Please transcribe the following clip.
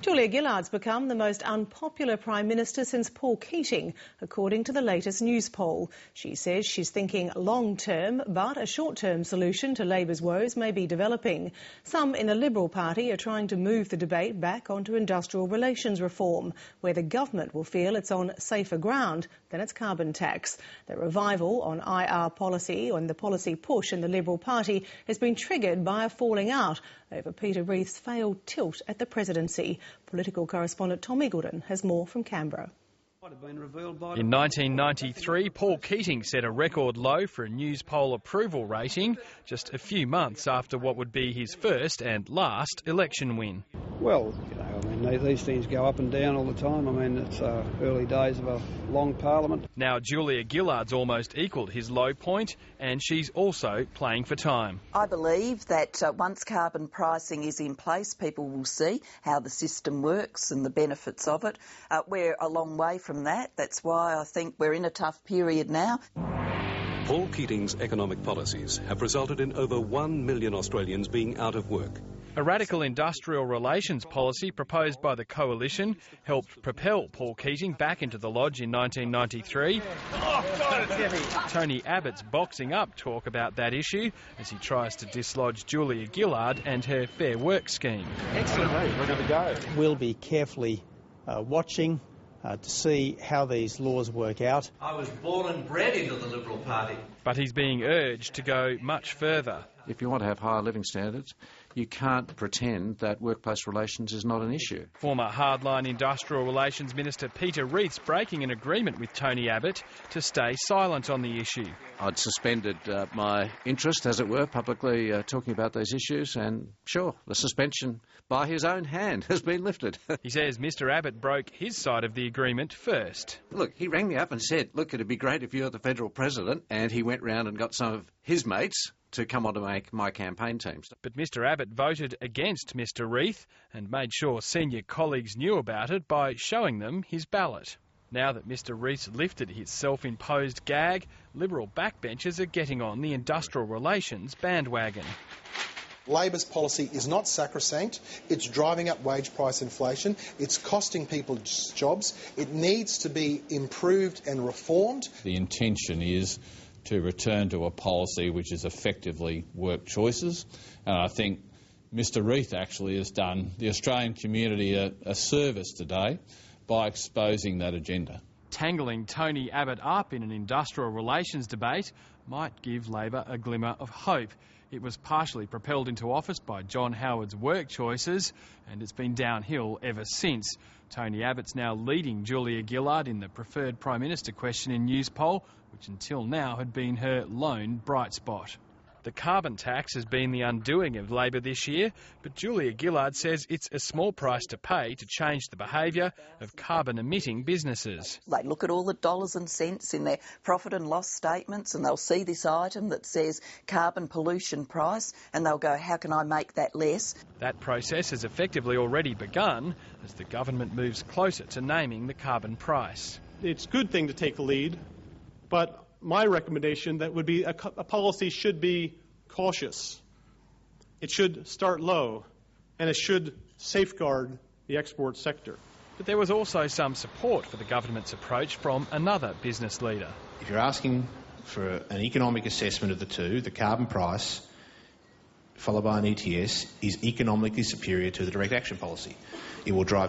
Julia Gillard's become the most unpopular Prime Minister since Paul Keating, according to the latest Newspoll. She says she's thinking long-term, but a short-term solution to Labor's woes may be developing. Some in the Liberal Party are trying to move the debate back onto industrial relations reform, where the government will feel it's on safer ground than its carbon tax. The revival on IR policy and the policy push in the Liberal Party has been triggered by a falling out over Peter Reith's failed tilt at the presidency. Political correspondent Tom Eagleton has more from Canberra. In 1993, Paul Keating set a record low for a Newspoll approval rating just a few months after what would be his first and last election win. Well, these things go up and down all the time. It's early days of a long parliament. Now Julia Gillard's almost equalled his low point, and she's also playing for time. I believe that once carbon pricing is in place, people will see how the system works and the benefits of it. We're a long way from that. That's why I think we're in a tough period now. Paul Keating's economic policies have resulted in over 1 million Australians being out of work. A radical industrial relations policy proposed by the Coalition helped propel Paul Keating back into the Lodge in 1993. Tony Abbott's boxing up talk about that issue as he tries to dislodge Julia Gillard and her Fair Work scheme. Excellent. We're going to go. We'll be carefully watching to see how these laws work out. I was born and bred into the Liberal Party. But he's being urged to go much further. If you want to have higher living standards, you can't pretend that workplace relations is not an issue. Former hardline Industrial Relations Minister Peter Reith's breaking an agreement with Tony Abbott to stay silent on the issue. I'd suspended my interest, as it were, publicly talking about these issues, and sure, the suspension by his own hand has been lifted. He says Mr Abbott broke his side of the agreement first. Look, he rang me up and said, look, it'd be great if you're the federal president, and he went round and got some of his mates to come on to make my campaign teams. But Mr Abbott voted against Mr Reith and made sure senior colleagues knew about it by showing them his ballot. Now that Mr Reith lifted his self-imposed gag, Liberal backbenchers are getting on the industrial relations bandwagon. Labor's policy is not sacrosanct. It's driving up wage price inflation. It's costing people jobs. It needs to be improved and reformed. The intention is to return to a policy which is effectively work choices. And I think Mr Reith actually has done the Australian community a service today by exposing that agenda. Tangling Tony Abbott up in an industrial relations debate might give Labor a glimmer of hope. It was partially propelled into office by John Howard's work choices, and it's been downhill ever since. Tony Abbott's now leading Julia Gillard in the preferred Prime Minister question in Newspoll, which until now had been her lone bright spot. The carbon tax has been the undoing of Labor this year, but Julia Gillard says it's a small price to pay to change the behaviour of carbon-emitting businesses. They look at all the dollars and cents in their profit and loss statements and they'll see this item that says carbon pollution price and they'll go, how can I make that less? That process has effectively already begun as the government moves closer to naming the carbon price. It's a good thing to take the lead, but my recommendation that would be a policy should be cautious. It should start low, and it should safeguard the export sector. But there was also some support for the government's approach from another business leader. If you're asking for an economic assessment of the two, the carbon price followed by an ETS is economically superior to the direct action policy. It will drive